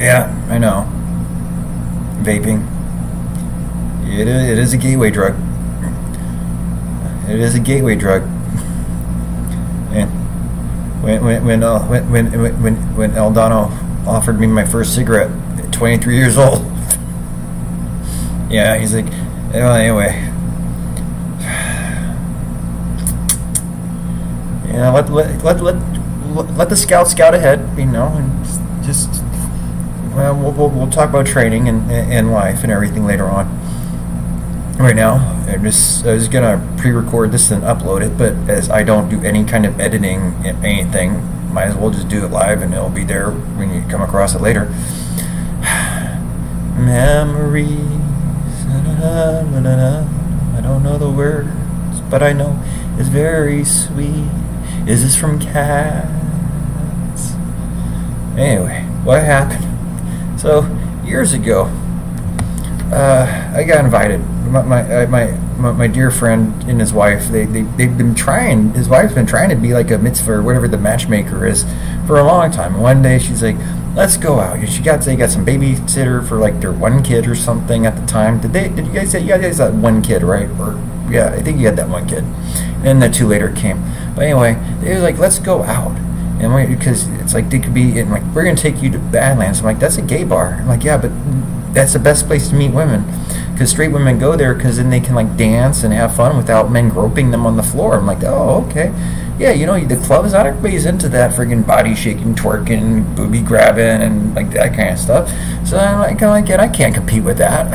Yeah, I know. Vaping. It is a gateway drug. It is a gateway drug. And when Eldano offered me my first cigarette at 23 years old, yeah, he's like, well, anyway, let the scout ahead, and just well, we'll talk about training and life and everything later on. Right now, I was gonna pre-record this and upload it, but as I don't do any kind of editing anything, might as well just do it live, and it'll be there when you come across it later. Memories. I don't know the words, but I know it's very sweet. Is this from Cats? Anyway, what happened? So years ago, I got invited. My dear friend and his wife, they've been trying. His wife's been trying to be like a mitzvah or whatever the matchmaker is for a long time. And one day she's like, "Let's go out." And they got some babysitter for like their one kid or something at the time. Did you guys say you guys had one kid, right? Or yeah, I think you had that one kid. And the two later came. But anyway, they were like, "Let's go out." And because it's like they could be in, like, we're gonna take you to Badlands. I'm like, that's a gay bar. I'm like, yeah, but that's the best place to meet women, because straight women go there because then they can like dance and have fun without men groping them on the floor. I'm like, oh, okay, yeah, the clubs, not everybody's into that friggin' body shaking, twerking, booby grabbing, and like that kind of stuff. So I'm like, yeah, I can't compete with that.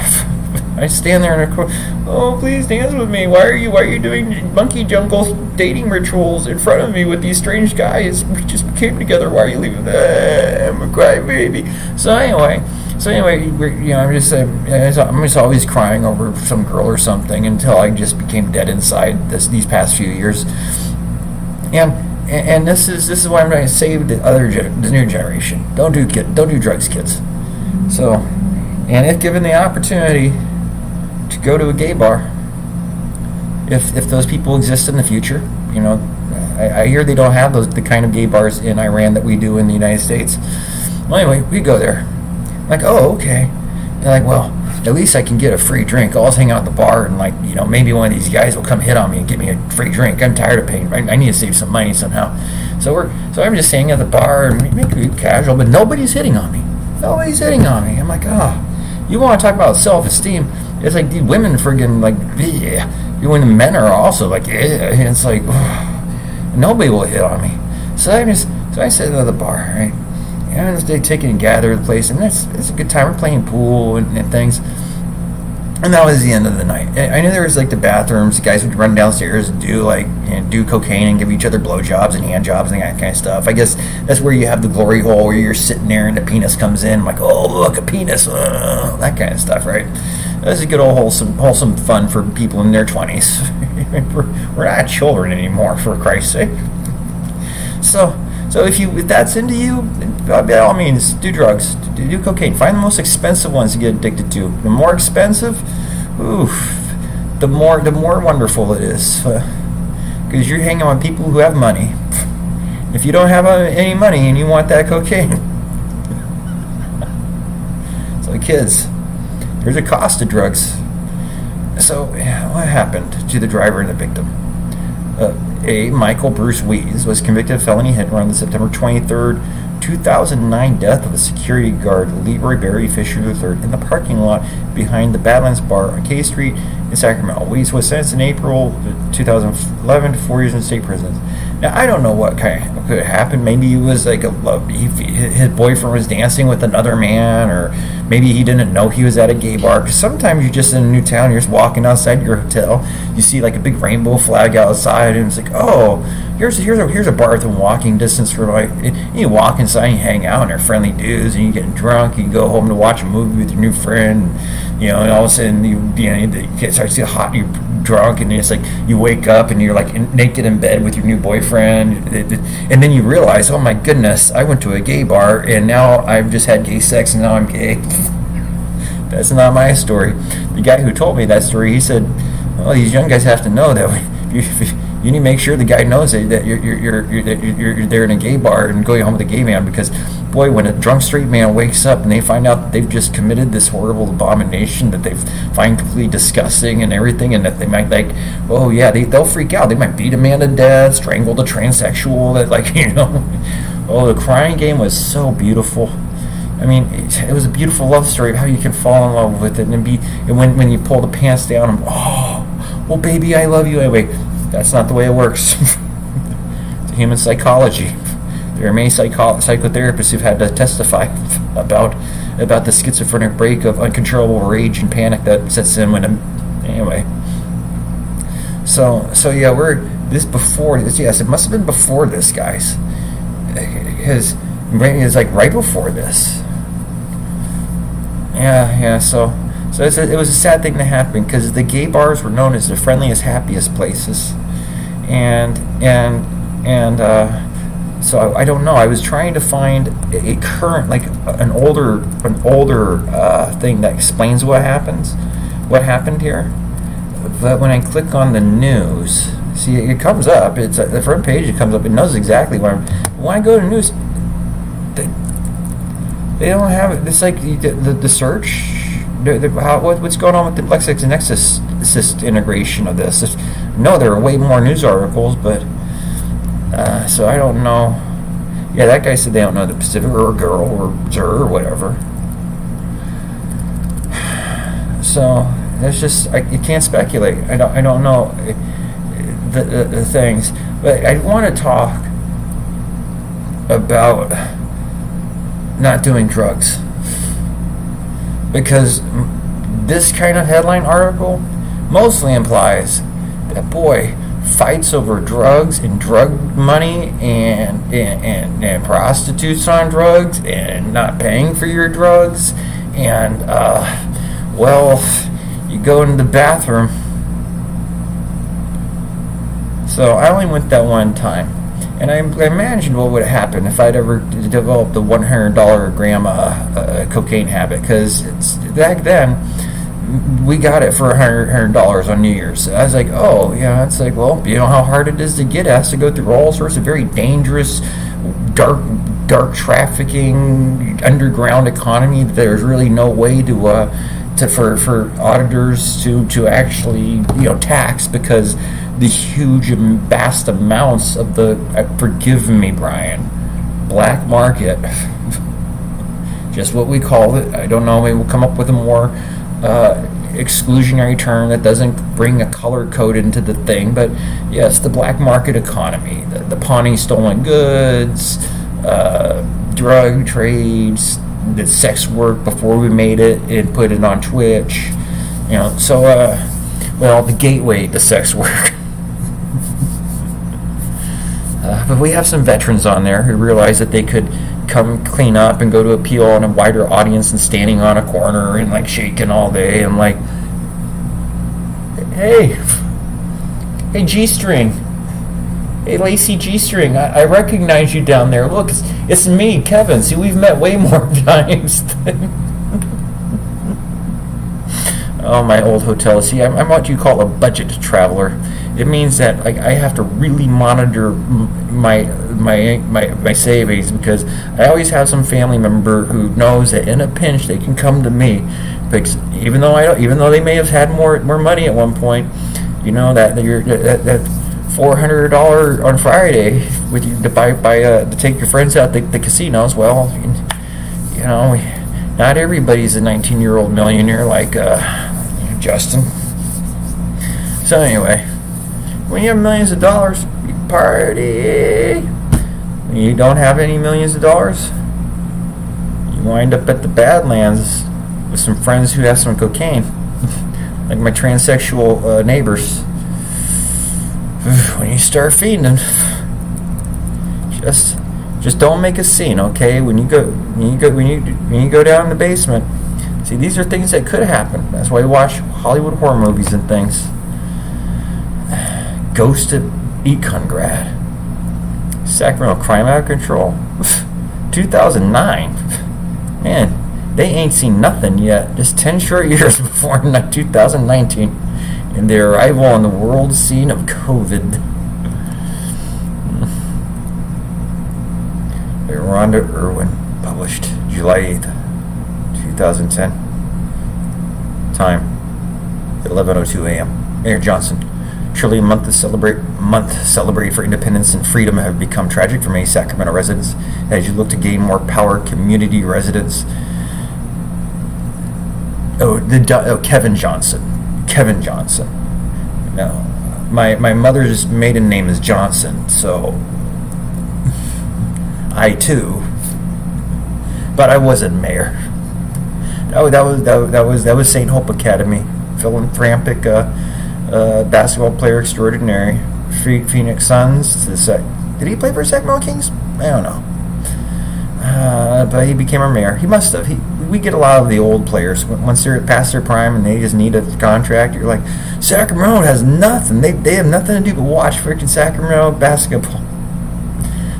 I stand there in a corner. Oh, please dance with me. Why are you doing monkey jungle dating rituals in front of me with these strange guys? We just came together. Why are you leaving? I'm a crybaby. So anyway, I'm just always crying over some girl or something until I just became dead inside these past few years. And this is why I'm trying to save the new generation. Don't do drugs, kids. So, and if given the opportunity to go to a gay bar, if those people exist in the future, I hear they don't have the kind of gay bars in Iran that we do in the United States. Well, anyway, we go there. I'm like, oh, okay. They're like, well, at least I can get a free drink. I'll just hang out at the bar and maybe one of these guys will come hit on me and get me a free drink. I'm tired of paying. I need to save some money somehow. So I'm just hanging at the bar and make it casual, but nobody's hitting on me. Nobody's hitting on me. I'm like, you want to talk about self-esteem? It's like these women friggin' like, yeah. When the men are also like, yeah. And it's like, nobody will hit on me. So I sit at the bar, right? And they take it and gather the place, and it's a good time. We're playing pool and things. And that was the end of the night. I knew there was like the bathrooms. The guys would run downstairs and do cocaine and give each other blowjobs and hand jobs and that kind of stuff. I guess that's where you have the glory hole where you're sitting there and the penis comes in. I'm like, oh, look, a penis. That kind of stuff, right? That was a good old wholesome fun for people in their 20s. We're not children anymore, for Christ's sake. So if that's into you, by all means, do drugs, do cocaine. Find the most expensive ones to get addicted to. The more expensive, the more wonderful it is, because you're hanging on people who have money. If you don't have any money and you want that cocaine, so kids, there's a cost to drugs. So what happened to the driver and the victim? Michael Bruce Wees was convicted of felony hit and run on the September 23rd, 2009 death of a security guard, Leroy Barry Fisher III, in the parking lot behind the Badlands Bar on K Street in Sacramento. Wees was sentenced in April 2011 to 4 years in state prison. Now, I don't know what could have happened. Maybe he was like his boyfriend was dancing with another man, or maybe he didn't know he was at a gay bar. Because sometimes you're just in a new town, you're just walking outside your hotel, you see like a big rainbow flag outside, and it's like, oh, here's a bar within walking distance for like. And you walk inside, and you hang out, and they're friendly dudes, and you get drunk, you go home to watch a movie with your new friend, and all of a sudden you start to get hot, you're drunk, and it's like you wake up and you're like naked in bed with your new boyfriend, and then you realize, oh my goodness, I went to a gay bar and now I've just had gay sex and now I'm gay. That's not my story. The guy who told me that story, he said, well, these young guys have to know that if You need to make sure the guy knows that you're there in a gay bar and going home with a gay man, because boy, when a drunk straight man wakes up and they find out that they've just committed this horrible abomination that they find completely disgusting and everything, and that they might oh yeah, they'll freak out. They might beat a man to death, strangle the transsexual, that oh, the Crying Game was so beautiful. I mean, it was a beautiful love story of how you can fall in love with it and when you pull the pants down and well, baby, I love you anyway. That's not the way it works. It's human psychology. There are many psychotherapists who've had to testify about the schizophrenic break of uncontrollable rage and panic that sets in anyway. So yeah, yes, it must have been before this, guys. His brain is like right before this. Yeah. So it was a sad thing to happen, because the gay bars were known as the friendliest, happiest places, and so I don't know. I was trying to find a current, like an older thing that explains what happened here. But when I click on the news, see, it comes up. It's the front page. It comes up. It knows exactly when I go to news. They don't have it. It's like the search. What's going on with the LexisNexis integration of this? No, there are way more news articles, but so I don't know. Yeah, that guy said they don't know the Pacific or girl or Zer or whatever. So that's just you can't speculate. I don't know the things, but I want to talk about not doing drugs, because this kind of headline article mostly implies that boy fights over drugs and drug money and prostitutes on drugs and not paying for your drugs, and well, you go into the bathroom. So I only went that one time, and I imagined what would happen if I'd ever developed the $100 a gram cocaine habit, because back then we got it for $100 on New Year's. I was like, oh yeah, it's like, well, you know how hard it is to get. It has to go through all sorts of very dangerous, dark trafficking, underground economy. There's really no way for auditors to actually tax, because the huge and vast amounts of the forgive me, Brian, black market, just what we call it. I don't know, maybe we'll come up with a more exclusionary term that doesn't bring a color code into the thing, but yes, the black market economy, the pawning stolen goods, drug trades, the sex work before we made it and put it on Twitch, the gateway to sex work. But we have some veterans on there who realize that they could come clean up and go to appeal on a wider audience than standing on a corner and shaking all day and hey G-string, hey Lacey G-string, I recognize you down there. Look, it's me, Kevin. See, we've met way more times. Oh, my old hotel. See, I'm what you call a budget traveler. It means that I have to really monitor my savings, because I always have some family member who knows that in a pinch they can come to me, because even though they may have had more money at one point, that $400 on Friday with you to take your friends out the casinos. Well, not everybody's a 19-year-old millionaire like Justin. So anyway, when you have millions of dollars, you party. When you don't have any millions of dollars, you wind up at the Badlands with some friends who have some cocaine, like my transsexual neighbors. When you start feeding them, just don't make a scene, okay? When you go down in the basement, see, these are things that could happen. That's why we watch Hollywood horror movies and things. Ghost at Econ grad. Sacramento crime out of control. 2009. Man, they ain't seen nothing yet. Just 10 short years before 2019 and their arrival on the world scene of COVID. Rhonda Irwin, published July 8th, 2010. Time, 11:02 a.m. Mayor Johnson. Truly, a month celebrated for independence and freedom have become tragic for many Sacramento residents. As you look to gain more power, community residents. Kevin Johnson. Kevin Johnson. No, my mother's maiden name is Johnson, so I too. But I wasn't mayor. That was St. Hope Academy, philanthropic basketball player extraordinary. Phoenix Suns. Did he play for Sacramento Kings? I don't know. But he became our mayor. He must have. We get a lot of the old players once they're past their prime and they just need a contract. You're like, Sacramento has nothing. They have nothing to do but watch freaking Sacramento basketball.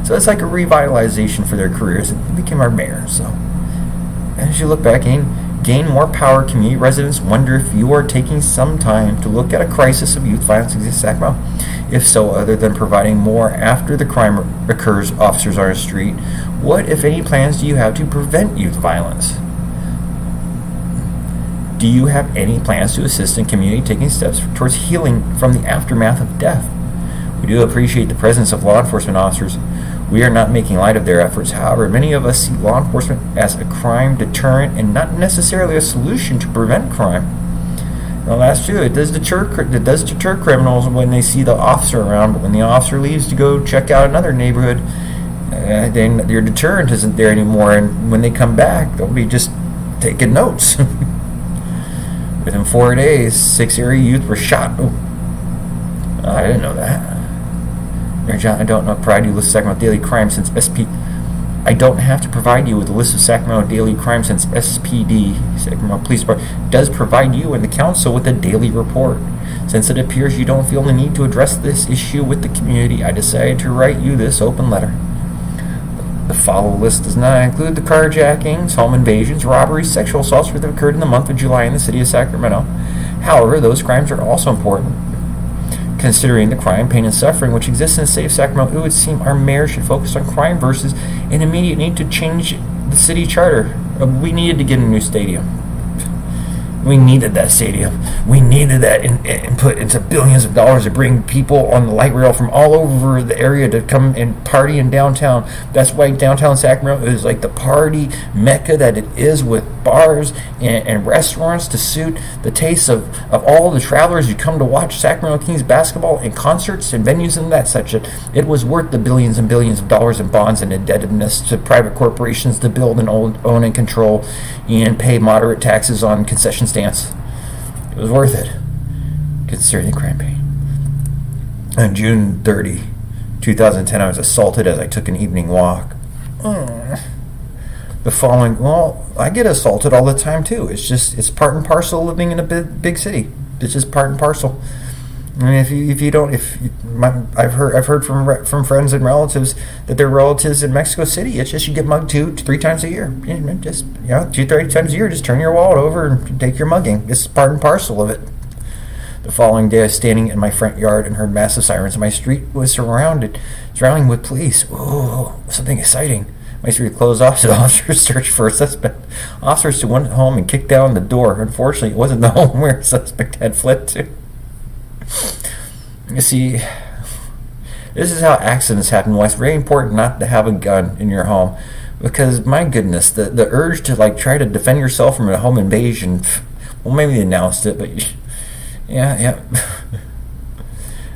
So it's like a revitalization for their careers. He became our mayor. So as you look back, gain more power, community residents wonder if you are taking some time to look at a crisis of youth violence in Sacramento. If so, other than providing more after the crime occurs, officers are on the street, what, if any, plans do you have to prevent youth violence? Do you have any plans to assist in community taking steps towards healing from the aftermath of death? We do appreciate the presence of law enforcement officers. We are not making light of their efforts. However, many of us see law enforcement as a crime deterrent and not necessarily a solution to prevent crime. Well, that's true. It does deter criminals when they see the officer around, but when the officer leaves to go check out another neighborhood, then your deterrent isn't there anymore, and when they come back, they'll be just taking notes. Within 4 days, 6 area youth were shot. Oh, I didn't know that. Mayor John, I don't provide you with Sacramento daily crime since I don't have to provide you with a list of Sacramento daily crime since SPD, Sacramento Police Department, does provide you and the council with a daily report. Since it appears you don't feel the need to address this issue with the community, I decided to write you this open letter. The follow list does not include the carjackings, home invasions, robberies, sexual assaults that have occurred in the month of July in the city of Sacramento. However, those crimes are also important. Considering the crime, pain, and suffering which exists in the city of Sacramento, it would seem our mayor should focus on crime versus an immediate need to change the city charter. We needed to get a new stadium. We needed that stadium. We needed that input into billions of dollars to bring people on the light rail from all over the area to come and party in downtown. That's why downtown Sacramento is like the party mecca that it is, with bars and restaurants to suit the tastes of all the travelers who come to watch Sacramento Kings basketball and concerts and venues and that such. It was worth the billions and billions of dollars in bonds and indebtedness to private corporations to build and own and control and pay moderate taxes on concession stands. It was worth it, considering the crime pain. On June 30, 2010, I was assaulted as I took an evening walk. The following, I get assaulted all the time too. It's part and parcel living in a big city. It's just part and parcel. I mean, I've heard from friends and relatives that their relatives in Mexico City, it's just you get mugged 2-3 times a year. Just 2-3 times a year, just turn your wallet over and take your mugging. It's part and parcel of it. The following day, I was standing in my front yard and heard massive sirens. My street was surrounding with police. Oh, something exciting. My street closed off, so officers searched for a suspect. Officers went home and kicked down the door. Unfortunately, it wasn't the home where a suspect had fled to. You see, this is how accidents happen. Why it's very important not to have a gun in your home, because my goodness, the urge to try to defend yourself from a home invasion. Well, maybe they announced it, but yeah.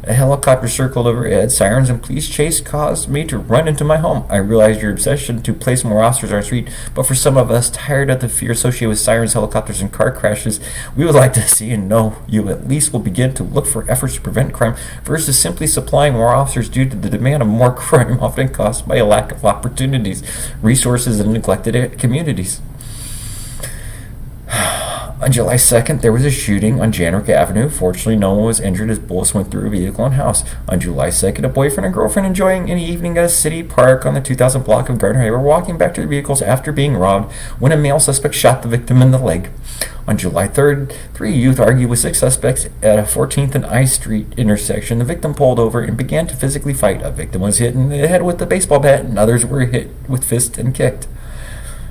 A helicopter circled overhead. Sirens and police chase caused me to run into my home. I realized your obsession to place more officers on our street, but for some of us, tired of the fear associated with sirens, helicopters, and car crashes, we would like to see and know you at least will begin to look for efforts to prevent crime versus simply supplying more officers due to the demand of more crime, often caused by a lack of opportunities, resources, and neglected communities. On July 2nd, there was a shooting on Janrick Avenue. Fortunately, no one was injured as bullets went through a vehicle and house. On July 2nd, a boyfriend and girlfriend enjoying an evening at a city park on the 2000 block of Gardner Hay were walking back to their vehicles after being robbed when a male suspect shot the victim in the leg. On July 3rd, 3 youth argued with 6 suspects at a 14th and I Street intersection. The victim pulled over and began to physically fight. A victim was hit in the head with a baseball bat, and others were hit with fists and kicked.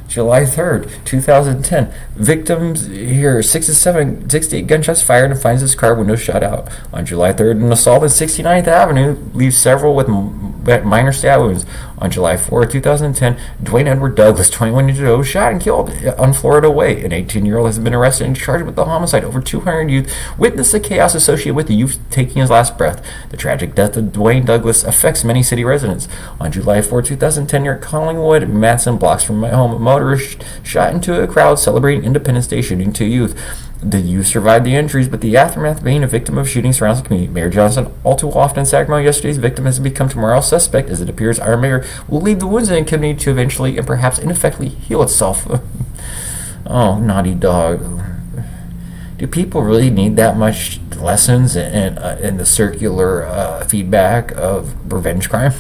July 3rd, 2010. Victims hear 68 gunshots fired and finds his car window shot out. On July 3rd, an assault at 69th Avenue leaves several with minor stab wounds. On July 4th, 2010, Dwayne Edward Douglas, 21 years old, shot and killed on Florida Way. An 18-year-old has been arrested and charged with the homicide. Over 200 youth witnessed the chaos associated with the youth taking his last breath. The tragic death of Dwayne Douglas affects many city residents. On July 4, 2010, near Collingwood, Matson, blocks from my home, a motorist shot into a crowd celebrating Independence Day, shooting 2 youth. The youth survived the injuries, but the aftermath of being a victim of shooting surrounds the community. Mayor Johnson, all too often in Sacramento, yesterday's victim has become tomorrow's suspect, as it appears our mayor will leave the wounds in the community to eventually and perhaps ineffectively heal itself. Oh, naughty dog. Do people really need that much lessons in the circular feedback of revenge crime?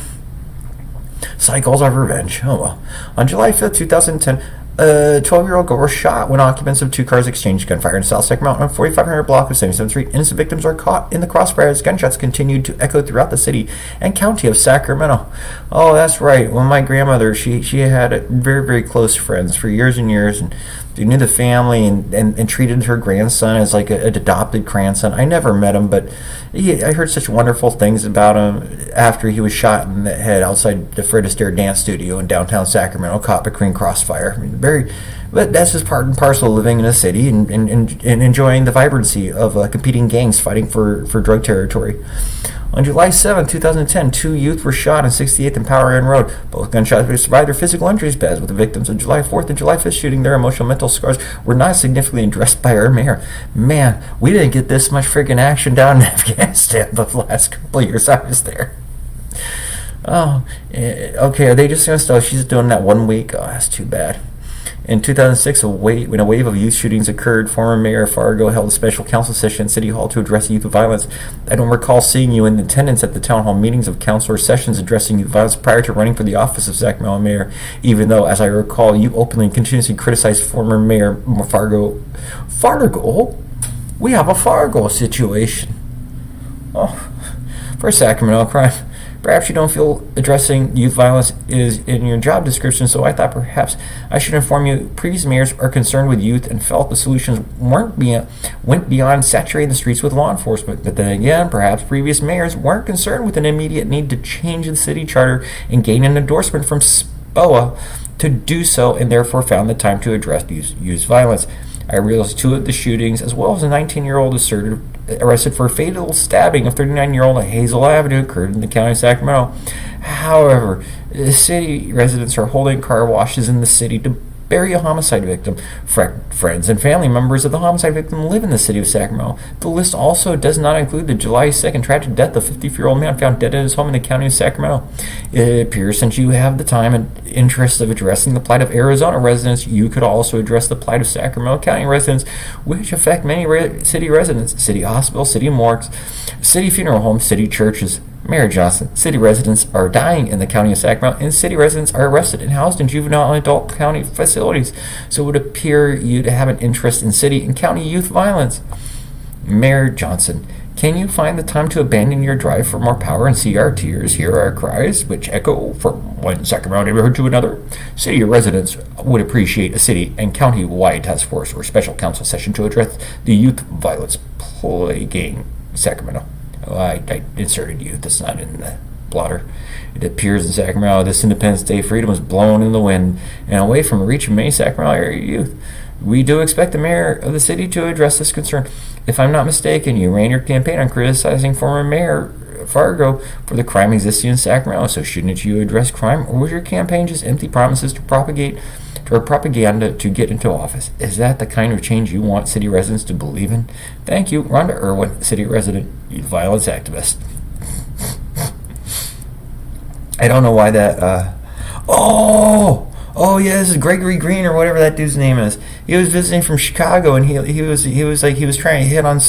Cycles of revenge. Oh well. On July 5th, 2010, a 12-year-old girl was shot when occupants of 2 cars exchanged gunfire in South Sacramento on 4500 block of 77th Street. Innocent victims are caught in the crossfire as gunshots continued to echo throughout the city and county of Sacramento. Oh, that's right. Well, my grandmother, she had very, very close friends for years and years, and they knew the family and treated her grandson as like an adopted grandson. I never met him, but I heard such wonderful things about him after he was shot in the head outside the Fred Astaire dance studio in downtown Sacramento, caught between crossfire. I mean, but that's just part and parcel of living in a city and enjoying the vibrancy of competing gangs fighting for drug territory. On July 7, 2010, 2 youth were shot on 68th and Power Inn Road. Both gunshots survived their physical injuries, but as with the victims of July 4th and July 5th shooting, their emotional mental scars were not significantly addressed by our mayor. Man, we didn't get this much friggin' action down in Afghanistan the last couple of years I was there. Oh, okay, are they just going to stop? She's doing that 1 week? Oh, that's too bad. In 2006, when a wave of youth shootings occurred, former Mayor Fargo held a special council session in City Hall to address youth violence. I don't recall seeing you in attendance at the town hall meetings of councilor sessions addressing youth violence prior to running for the office of Sacramento Mayor, even though, as I recall, you openly and continuously criticized former Mayor Fargo. Fargo? We have a Fargo situation. Oh, for Sacramento crime. Perhaps you don't feel addressing youth violence is in your job description, so I thought perhaps I should inform you previous mayors are concerned with youth and felt the solutions went beyond saturating the streets with law enforcement. But then again, perhaps previous mayors weren't concerned with an immediate need to change the city charter and gain an endorsement from SPOA to do so, and therefore found the time to address youth violence. I realized 2 of the shootings, as well as a 19-year-old arrested for a fatal stabbing of 39-year-old at Hazel Avenue, occurred in the county of Sacramento. However, the city residents are holding car washes in the city to bury a homicide victim. Friends and family members of the homicide victim live in the city of Sacramento. The list also does not include the July 2nd tragic death of a 54-year-old man found dead at his home in the county of Sacramento. It appears since you have the time and interest of addressing the plight of Arizona residents, you could also address the plight of Sacramento County residents, which affect many city residents, city hospitals, city morgues, city funeral homes, city churches. Mayor Johnson, city residents are dying in the county of Sacramento, and city residents are arrested and housed in juvenile and adult county facilities. So it would appear you to have an interest in city and county youth violence. Mayor Johnson, can you find the time to abandon your drive for more power and see our tears, hear our cries, which echo from one Sacramento neighborhood to another? City residents would appreciate a city and county-wide task force or special council session to address the youth violence plaguing Sacramento. Oh, I inserted youth. That's not in the blotter. It appears in Sacramento this Independence Day freedom was blown in the wind and away from the reach of many Sacramento area youth. We do expect the mayor of the city to address this concern. If I'm not mistaken, you ran your campaign on criticizing former Mayor Fargo for the crime existing in Sacramento. So shouldn't you address crime, or was your campaign just empty promises to propaganda to get into office? Is that the kind of change you want city residents to believe in? Thank you, Rhonda Irwin, city resident, youth violence activist. I don't know why that. Oh yeah, this is Gregory Green or whatever that dude's name is. he was visiting from Chicago, and he was trying to hit on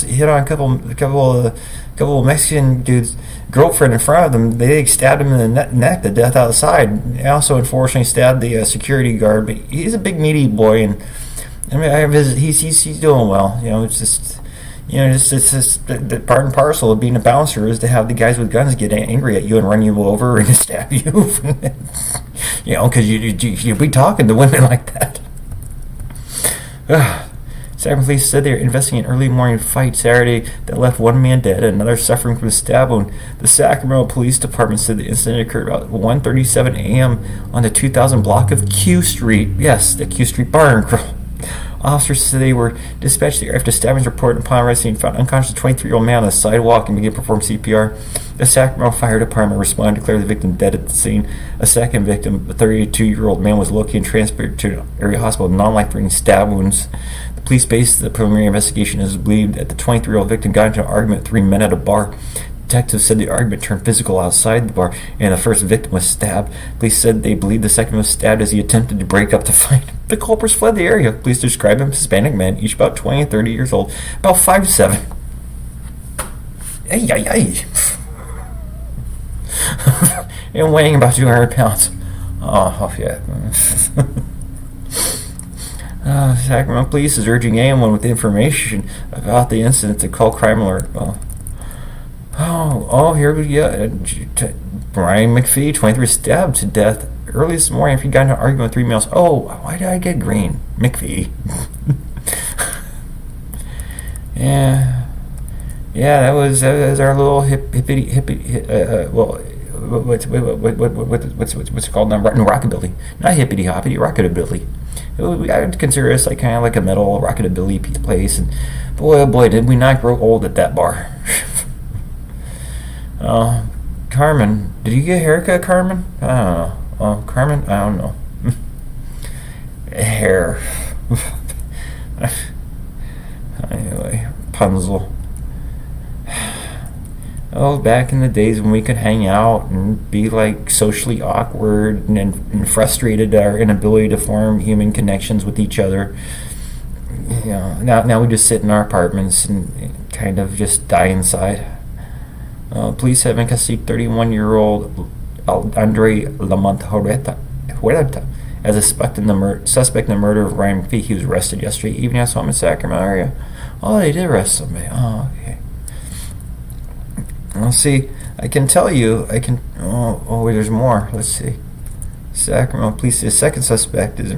a couple of Mexican dudes' girlfriend in front of them. They stabbed him in the neck to death outside. He also unfortunately stabbed the security guard. But he's a big meaty boy, and I mean, he's doing well. It's just. It's just the part and parcel of being a bouncer is to have the guys with guns get angry at you and run you over and stab you. Because you'll be talking to women like that. Sacramento police said they were investigating an early morning fight Saturday that left one man dead and another suffering from a stab wound. The Sacramento Police Department said the incident occurred about 1:37 a.m. on the 2000 block of Q Street. Yes, the Q Street Bar and Grill. Officers said they were dispatched there after stabbings report upon arresting found unconscious 23-year-old man on the sidewalk and began to perform CPR. The Sacramento Fire Department responded to declare the victim dead at the scene. A second victim, a 32-year-old man, was located and transported to an area hospital with non-life-threatening stab wounds. The police based the preliminary investigation as believed that the 23-year-old victim got into an argument with 3 men at a bar. Detectives said the argument turned physical outside the bar, and the first victim was stabbed. Police said they believed the second was stabbed as he attempted to break up the fight. The culprits fled the area. Police described them as Hispanic men, each about 20 and 30 years old, about 5'7". Ay. And weighing about 200 pounds. Oh yeah. Sacramento Police is urging anyone with information about the incident to call Crime Alert. Here we go. Brian McPhee, 23, stabbed to death early this morning after he got into an argument with 3 males. Oh, why did I get green? McPhee. Yeah, that was our little hippity. What's it called now? Rockabilly, not hippity hoppity, rockabilly. I would consider us like kind of like a metal rockabilly place, and boy, oh boy, did we not grow old at that bar. Carmen, did you get a haircut, Carmen? I don't know. Carmen, I don't know. Hair. Anyway, Punzel. Back in the days when we could hang out and be like socially awkward and frustrated at our inability to form human connections with each other. Now we just sit in our apartments and kind of just die inside. Police have in custody 31-year-old Andre Lamont Huerta as a suspect in the murder of Ryan McPhee. He was arrested yesterday evening at home in Sacramento area. They did arrest somebody. Okay. Let's see. I can tell you. There's more. Let's see. Sacramento police. The second suspect is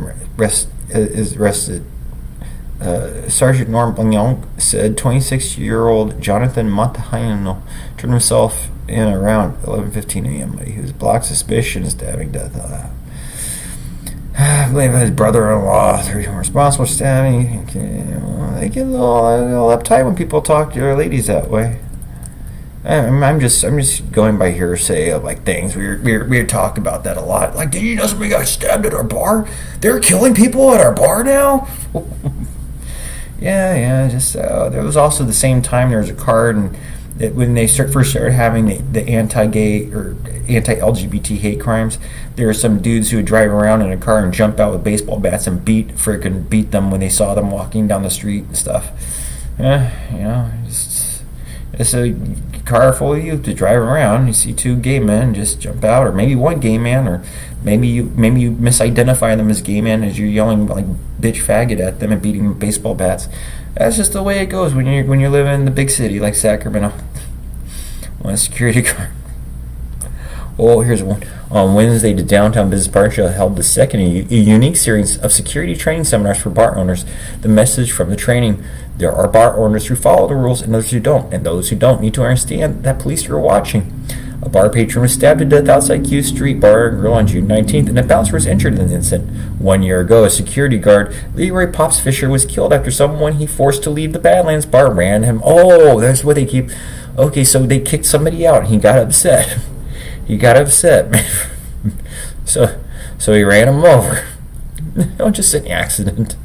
arrested. Sergeant Norm Blanc said 26-year-old Jonathan Montahino turned himself in around 11:15 a.m. He was blocked suspicion of stabbing death. I believe his brother-in-law, responsible for stabbing. They get a little uptight when people talk to their ladies that way. I'm just going by hearsay of like things. We talk about that a lot. Like, did you know somebody got stabbed at our bar? They're killing people at our bar now. Yeah. Just there was also the same time there was a card, and when they first started having the anti-gay or anti-LGBT hate crimes, there were some dudes who would drive around in a car and jump out with baseball bats and beat them when they saw them walking down the street and stuff. It's a car full of youth to drive around. You see 2 gay men just jump out, or maybe 1 gay man, or maybe you misidentify them as gay men as you're yelling like bitch faggot at them and beating them with baseball bats. That's just the way it goes when you're living in the big city like Sacramento. One security guard. Here's one. On Wednesday, the Downtown Business Partnership held the second unique series of security training seminars for bar owners. The message from the training: there are bar owners who follow the rules and those who don't, and those who don't need to understand that police are watching. A bar patron was stabbed to death outside Q Street Bar and Grill on June 19th, and a bouncer was injured in the incident. 1 year ago, a security guard, Leroy Pops Fisher, was killed after someone he forced to leave the Badlands bar ran him. That's what they keep. Okay, so they kicked somebody out, and he got upset. So he ran him over. Just an accident.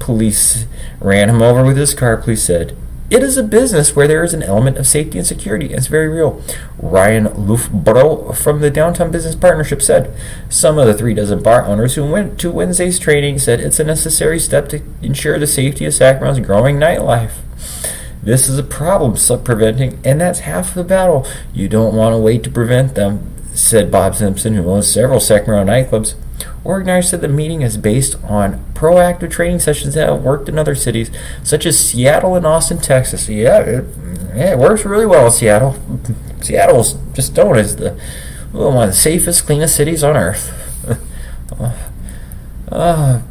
Police ran him over with his car. Police said It is a business where there is an element of safety and security. It's very real. Ryan Lufbro from the Downtown Business Partnership said, some of the 36 bar owners who went to Wednesday's training said it's a necessary step to ensure the safety of Sacramento's growing nightlife. This is a problem, preventing, and that's half the battle. You don't want to wait to prevent them, said Bob Simpson, who owns several Sacramento nightclubs. Organizers said the meeting is based on proactive training sessions that have worked in other cities, such as Seattle and Austin, Texas. It works really well in Seattle. Seattle's just known as one of the safest, cleanest cities on earth.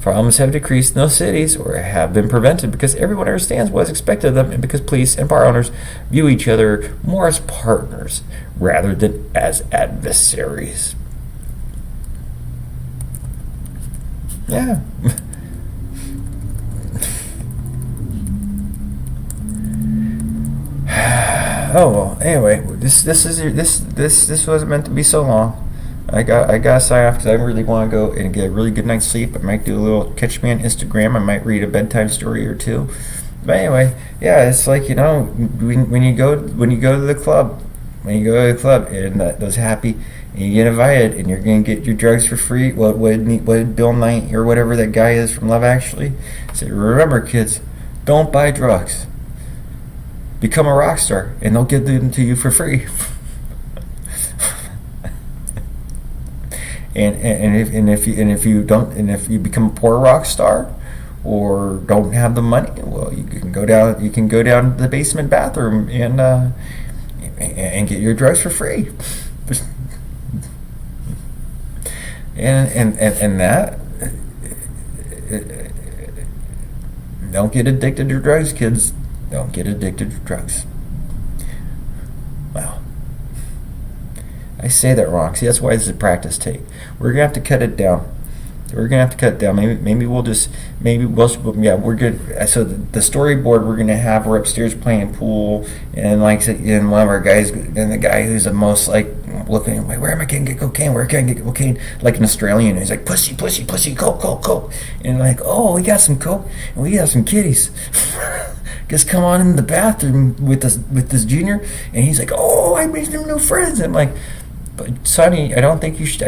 Problems have decreased in those cities, or have been prevented, because everyone understands what is expected of them, and because police and bar owners view each other more as partners rather than as adversaries. Yeah. Oh well. Anyway, this wasn't meant to be so long. I got sign off because I really want to go and get a really good night's sleep. I might do a little catch me on Instagram. I might read a bedtime story or two. But anyway, yeah, it's like, when you go to the club, and those happy, and you get invited, and you're gonna get your drugs for free. What did Bill Knight or whatever that guy is from Love Actually say? Remember, kids, don't buy drugs. Become a rock star, and they'll give them to you for free. If you become a poor rock star or don't have the money, well, you can go down to the basement bathroom and get your drugs for free. And that, don't get addicted to drugs, kids. Don't get addicted to drugs. Wow. I say that wrong. See, that's why this is a practice tape. We're gonna have to cut it down. Maybe we're good. So the storyboard we're gonna have, we're upstairs playing pool, and one of our guys, and the guy who's the most looking, where am I gonna get cocaine? Where can I get cocaine? Like an Australian, he's like, pussy, coke, and oh, we got some coke and we got some kitties. Just come on in the bathroom with this junior, and he's like, oh, I made some new friends. And I'm like, but Sonny, I don't think you should.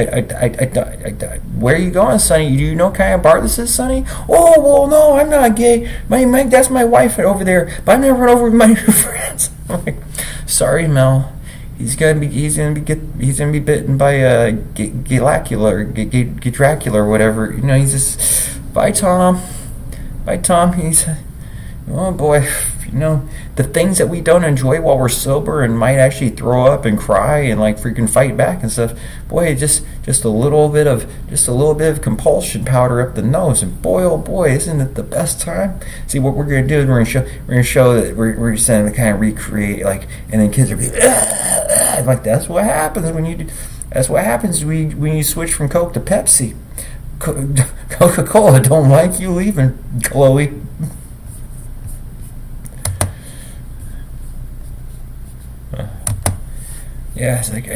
Where are you going, Sonny? Do you know what kind of bar this is, Sonny? Oh, well, no, I'm not gay. That's my wife over there, but I'm gonna run over with my new friends. I'm like, sorry, Mel. He's gonna be bitten by a Galacula or Dracula or whatever. He's just, bye, Tom. He's. Oh boy, the things that we don't enjoy while we're sober and might actually throw up and cry and freaking fight back and stuff. Boy, just a little bit of compulsion powder up the nose, and boy, oh boy, isn't it the best time? See, what we're gonna do is we're gonna show that we're just gonna kind of recreate, and then kids are be that's what happens when you do. That's what happens when you switch from Coke to Pepsi. Coca-Cola don't like you leaving, Chloe. Yeah, it's like,